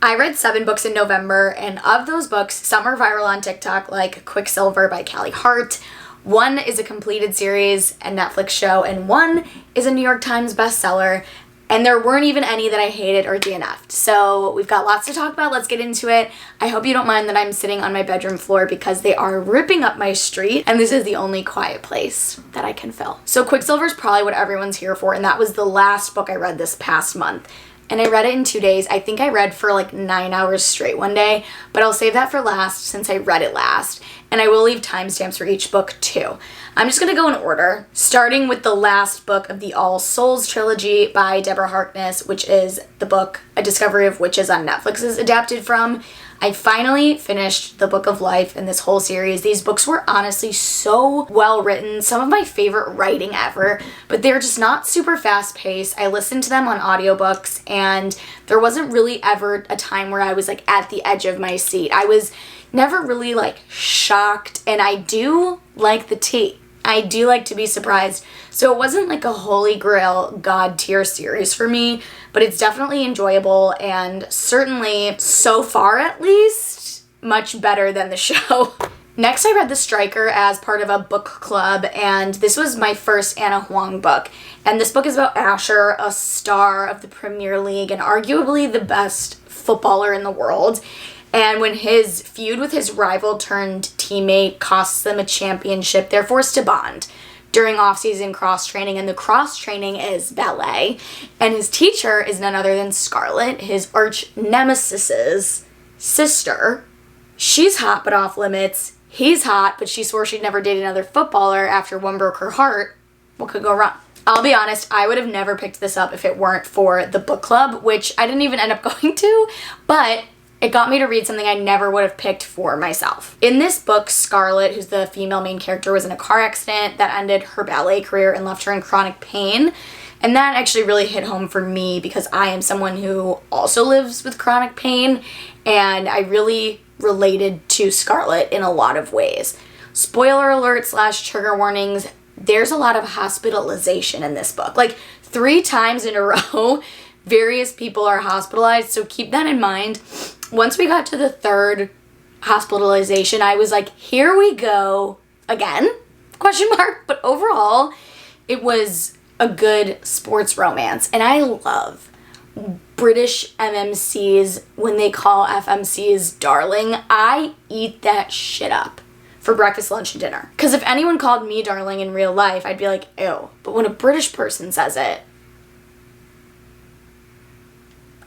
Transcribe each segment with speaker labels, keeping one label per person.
Speaker 1: I read 7 books in November, and of those books, some are viral on TikTok, like Quicksilver by Callie Hart. 1 is a completed series and Netflix show, and 1 is a New York Times bestseller. And there weren't even any that I hated or DNF'd. So we've got lots to talk about. Let's get into it. I hope you don't mind that I'm sitting on my bedroom floor because they are ripping up my street, and this is the only quiet place that I can fill. So Quicksilver is probably what everyone's here for, and that was the last book I read this past month. And I read it in 2 days. I think I read for like 9 hours straight one day, but I'll save that for last since I read it last. And I will leave timestamps for each book too. I'm just gonna go in order, starting with the last book of the Souls Trilogy by Deborah Harkness, which is the book A Discovery of Witches on Netflix is adapted from. I finally finished the Book of Life in this whole series. These books were honestly so well written, some of my favorite writing ever, but they're just not super fast paced. I listened to them on audiobooks, and there wasn't really ever a time where I was like at the edge of my seat. I was never really like shocked, and I do like the tea. I do like to be surprised. So it wasn't like a holy grail god tier series for me, but it's definitely enjoyable and certainly, so far at least, much better than the show. Next, I read The Striker as part of a book club, and this was my first Ana Huang book. And this book is about Asher, a star of the Premier League and arguably the best footballer in the world. And when his feud with his rival turned teammate costs them a championship, they're forced to bond during off-season cross-training, and the cross-training is ballet. And his teacher is none other than Scarlett, his arch-nemesis's sister. She's hot but off limits. He's hot, but she swore she'd never date another footballer after one broke her heart. What could go wrong? I'll be honest, I would have never picked this up if it weren't for the book club, which I didn't even end up going to, but it got me to read something I never would have picked for myself. In this book, Scarlett, who's the female main character, was in a car accident that ended her ballet career and left her in chronic pain. And that actually really hit home for me because I am someone who also lives with chronic pain, and I really related to Scarlett in a lot of ways. Spoiler alert / trigger warnings, there's a lot of hospitalization in this book. Like 3 times in a row, various people are hospitalized, so keep that in mind. Once we got to the 3rd hospitalization, I was like, here we go again, ? But overall, it was a good sports romance, and I love British MMCs when they call FMCs darling. I eat that shit up for breakfast, lunch, and dinner. Because if anyone called me darling in real life, I'd be like, ew. But when a British person says it,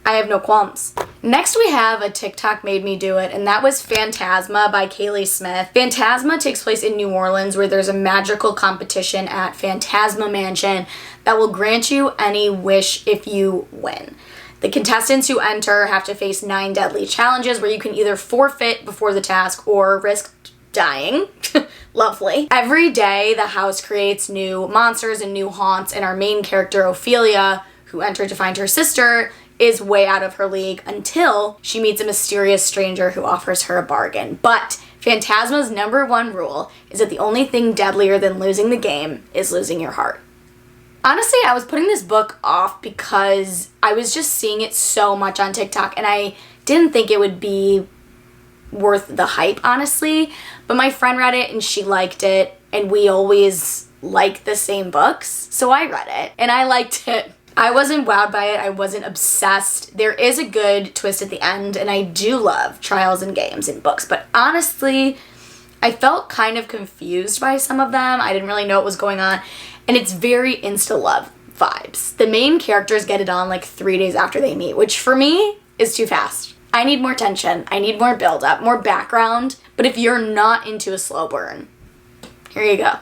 Speaker 1: I have no qualms. Next we have a TikTok made me do it, and that was Phantasma by Kaylie Smith. Phantasma takes place in New Orleans, where there's a magical competition at Phantasma Mansion that will grant you any wish if you win. The contestants who enter have to face 9 deadly challenges where you can either forfeit before the task or risk dying. Lovely. Every day the house creates new monsters and new haunts, and our main character Ophelia, who entered to find her sister, is way out of her league until she meets a mysterious stranger who offers her a bargain. But Phantasma's #1 rule is that the only thing deadlier than losing the game is losing your heart. Honestly, I was putting this book off because I was just seeing it so much on TikTok, and I didn't think it would be worth the hype, honestly. But my friend read it and she liked it, and we always like the same books, so I read it and I liked it. I wasn't wowed by it. I wasn't obsessed. There is a good twist at the end, and I do love trials and games in books, but honestly, I felt kind of confused by some of them. I didn't really know what was going on, and it's very insta-love vibes. The main characters get it on like 3 days after they meet, which for me is too fast. I need more tension. I need more build-up, more background, but if you're not into a slow burn, here you go.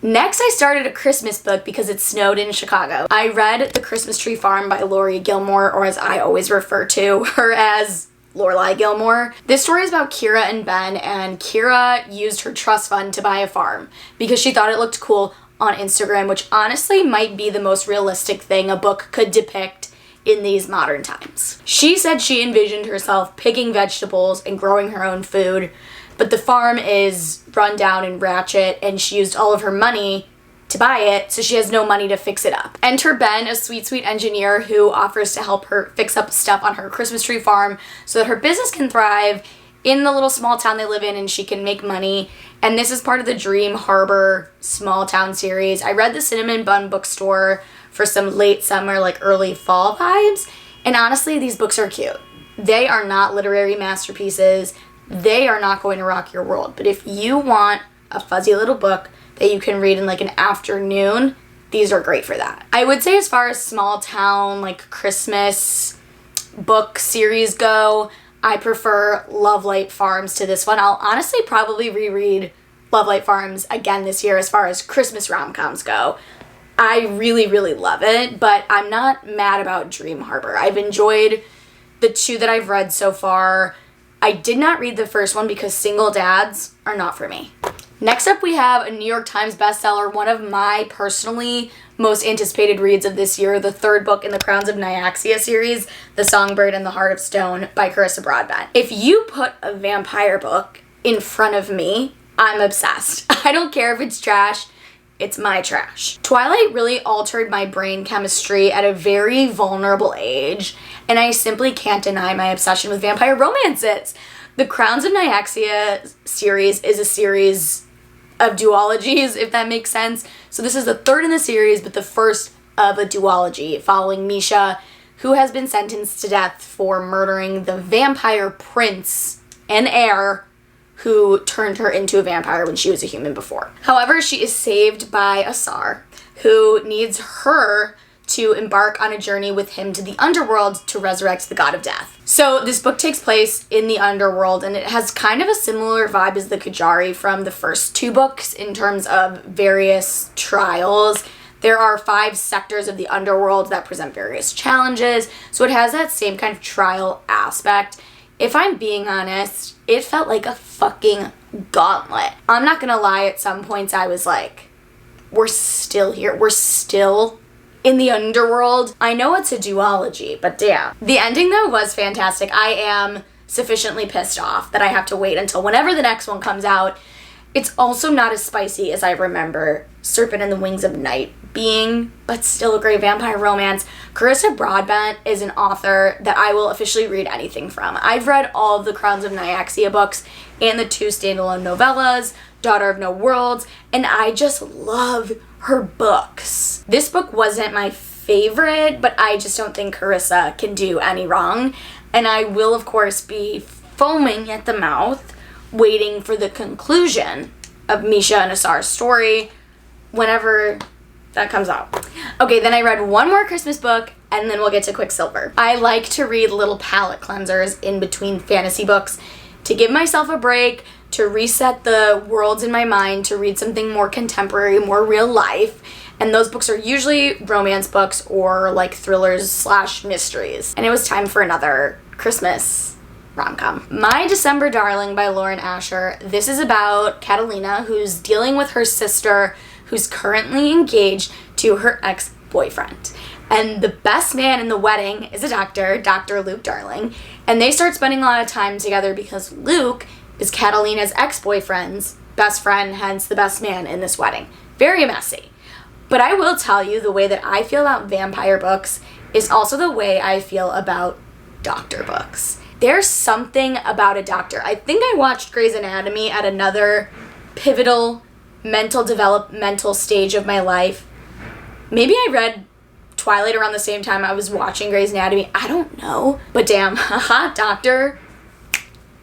Speaker 1: Next, I started a Christmas book because it snowed in Chicago. I read The Christmas Tree Farm by Laurie Gilmore, or as I always refer to her as Lorelai Gilmore. This story is about Kira and Ben, and Kira used her trust fund to buy a farm because she thought it looked cool on Instagram, which honestly might be the most realistic thing a book could depict in these modern times. She said she envisioned herself picking vegetables and growing her own food, but the farm is run down and ratchet, and she used all of her money to buy it, so she has no money to fix it up. Enter Ben, a sweet, sweet engineer who offers to help her fix up stuff on her Christmas tree farm so that her business can thrive in the little small town they live in and she can make money. And this is part of the Dream Harbor small town series. I read the Cinnamon Bun Bookstore for some late summer, like early fall vibes. And honestly, these books are cute. They are not literary masterpieces. They are not going to rock your world. But if you want a fuzzy little book that you can read in like an afternoon, these are great for that. I would say as far as small town, like Christmas book series go, I prefer Love Light Farms to this one. I'll honestly probably reread Love Light Farms again this year as far as Christmas rom-coms go. I really, really love it, but I'm not mad about Dream Harbor. I've enjoyed the 2 that I've read so far. I did not read the first one because single dads are not for me. Next up, we have a New York Times bestseller, one of my personally most anticipated reads of this year, the 3rd book in the Crowns of Nyaxia series, The Songbird and the Heart of Stone by Carissa Broadbent. If you put a vampire book in front of me, I'm obsessed. I don't care if it's trash, it's my trash. Twilight really altered my brain chemistry at a very vulnerable age, and I simply can't deny my obsession with vampire romances. The Crowns of Nyaxia series is a series of duologies, if that makes sense. So this is the 3rd in the series, but the first of a duology following Misha, who has been sentenced to death for murdering the vampire prince and heir who turned her into a vampire when she was a human before. However, she is saved by Asar, who needs her to embark on a journey with him to the underworld to resurrect the god of death. So this book takes place in the underworld, and it has kind of a similar vibe as the Kajari from the first 2 books in terms of various trials. There are 5 sectors of the underworld that present various challenges, so it has that same kind of trial aspect. If I'm being honest, it felt like a fucking gauntlet. I'm not gonna lie, at some points I was like, we're still here. We're still in the underworld. I know it's a duology, but damn. The ending, though, was fantastic. I am sufficiently pissed off that I have to wait until whenever the next one comes out. It's also not as spicy as I remember Serpent and the Wings of Night being, but still a great vampire romance. Carissa Broadbent is an author that I will officially read anything from. I've read all of the Crowns of Nyaxia books and the 2 standalone novellas, Daughter of No Worlds, and I just love her books. This book wasn't my favorite, but I just don't think Carissa can do any wrong, and I will, of course, be foaming at the mouth waiting for the conclusion of Misha and Asar's story whenever that comes out. Okay, then I read one more Christmas book, and then we'll get to Quicksilver. I like to read little palate cleansers in between fantasy books to give myself a break, to reset the worlds in my mind, to read something more contemporary, more real life. And those books are usually romance books or like thrillers / mysteries. And it was time for another Christmas rom-com. My December Darling by Lauren Asher. This is about Catalina, who's dealing with her sister who's currently engaged to her ex-boyfriend. And the best man in the wedding is a doctor, Dr. Luke Darling. And they start spending a lot of time together because Luke is Catalina's ex-boyfriend's best friend, hence the best man in this wedding. Very messy. But I will tell you, the way that I feel about vampire books is also the way I feel about doctor books. There's something about a doctor. I think I watched Grey's Anatomy at another pivotal mental developmental stage of my life. Maybe I read Twilight around the same time I was watching Grey's Anatomy. I don't know. But damn, a hot doctor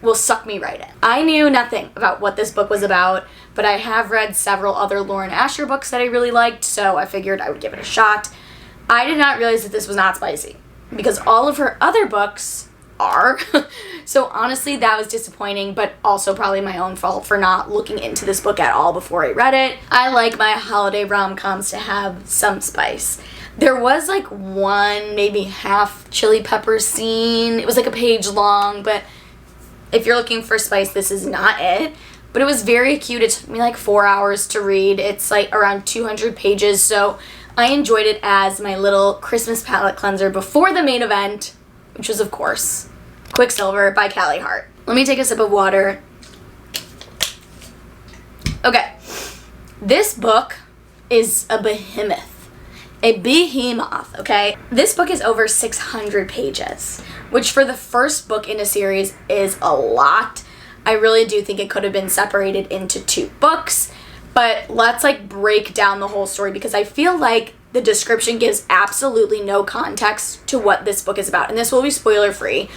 Speaker 1: will suck me right in. I knew nothing about what this book was about, but I have read several other Lauren Asher books that I really liked, so I figured I would give it a shot. I did not realize that this was not spicy, because all of her other books are. So honestly, that was disappointing, but also probably my own fault for not looking into this book at all before I read it. I like my holiday rom-coms to have some spice. There was like one, maybe half chili pepper scene. It was like a page long, but if you're looking for spice, this is not it. But it was very cute. It took me like 4 hours to read. It's like around 200 pages, so I enjoyed it as my little Christmas palette cleanser before the main event, which was, of course, Quicksilver by Callie Hart. Let me take a sip of water. Okay. This book is a behemoth. A behemoth, okay? This book is over 600 pages, which for the first book in a series is a lot. I really do think it could have been separated into 2 books, but let's like break down the whole story because I feel like the description gives absolutely no context to what this book is about. And this will be spoiler free,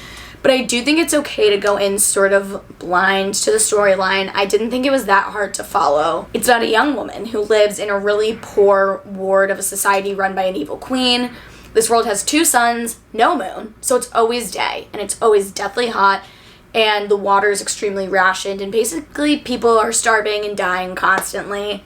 Speaker 1: but I do think it's okay to go in sort of blind to the storyline. I didn't think it was that hard to follow. It's about a young woman who lives in a really poor ward of a society run by an evil queen. This world has 2 suns, no moon, so it's always day, and it's always deathly hot, and the water is extremely rationed, and basically people are starving and dying constantly.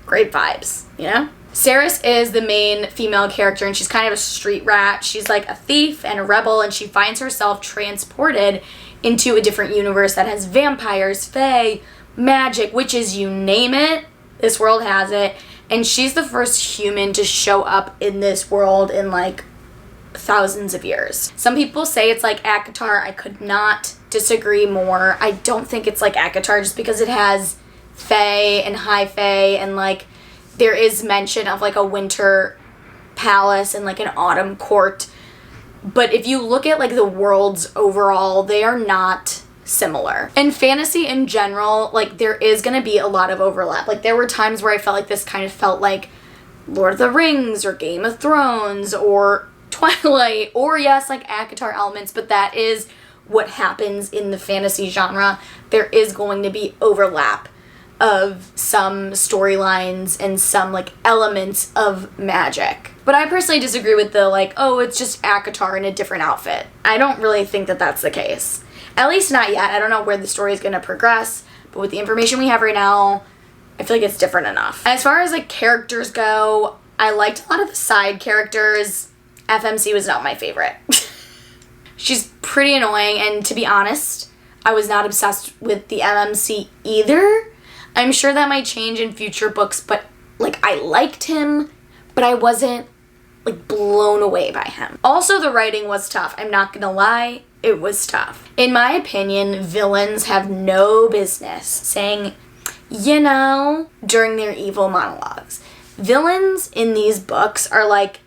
Speaker 1: Great vibes, you know? Saris is the main female character, and she's kind of a street rat. She's like a thief and a rebel, and she finds herself transported into a different universe that has vampires, fae, magic, witches, you name it. This world has it. And she's the first human to show up in this world in like thousands of years. Some people say it's like ACOTAR. I could not disagree more. I don't think it's like ACOTAR just because it has fae and high fae, and like there is mention of like a winter palace and like an autumn court. But if you look at like the worlds overall, they are not similar. And fantasy in general, like there is going to be a lot of overlap. Like there were times where I felt like this kind of felt like Lord of the Rings or Game of Thrones or Twilight, or yes, like ACOTAR elements, but that is what happens in the fantasy genre. There is going to be overlap of some storylines and some like elements of magic. But I personally disagree with the like, oh, it's just ACOTAR in a different outfit. I don't really think that that's the case. At least not yet. I don't know where the story is going to progress, but with the information we have right now, I feel like it's different enough. As far as like characters go, I liked a lot of the side characters. FMC was not my favorite. She's pretty annoying, and to be honest, I was not obsessed with the MMC either. I'm sure that might change in future books, but like I liked him, but I wasn't like blown away by him. Also, the writing was tough. I'm not gonna lie, it was tough. In my opinion, villains have no business saying, you know, during their evil monologues. Villains in these books are like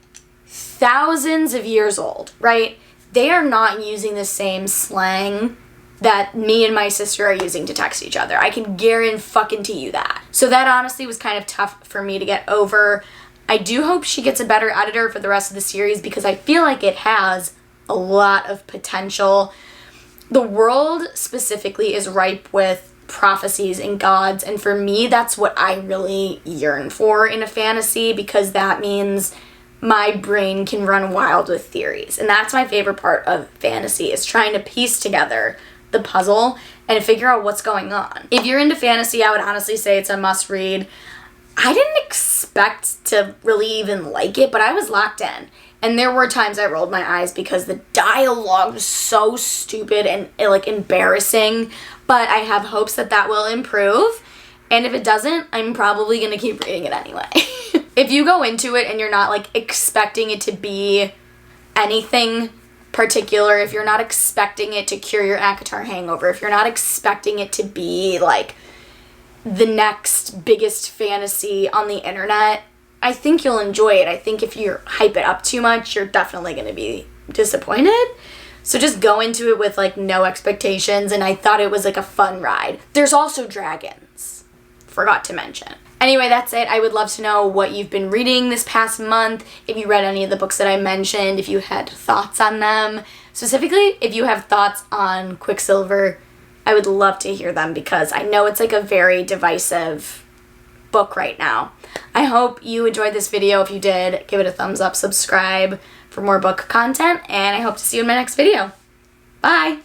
Speaker 1: thousands of years old, right? They are not using the same slang that me and my sister are using to text each other. I can guarantee you that. So that honestly was kind of tough for me to get over. I do hope she gets a better editor for the rest of the series because I feel like it has a lot of potential. The world specifically is ripe with prophecies and gods, and for me, that's what I really yearn for in a fantasy because that means my brain can run wild with theories. And that's my favorite part of fantasy, is trying to piece together the puzzle and figure out what's going on. If you're into fantasy, I would honestly say it's a must read. I didn't expect to really even like it, but I was locked in. And there were times I rolled my eyes because the dialogue was so stupid and like embarrassing, but I have hopes that that will improve. And if it doesn't, I'm probably gonna keep reading it anyway. If you go into it and you're not like expecting it to be anything particular, if you're not expecting it to cure your ACOTAR hangover, if you're not expecting it to be like the next biggest fantasy on the internet, I think you'll enjoy it. I think if you hype it up too much, you're definitely going to be disappointed. So just go into it with like no expectations, and I thought it was like a fun ride. There's also dragons. Forgot to mention. Anyway, that's it. I would love to know what you've been reading this past month, if you read any of the books that I mentioned, if you had thoughts on them. Specifically, if you have thoughts on Quicksilver, I would love to hear them because I know it's like a very divisive book right now. I hope you enjoyed this video. If you did, give it a thumbs up, subscribe for more book content, and I hope to see you in my next video. Bye!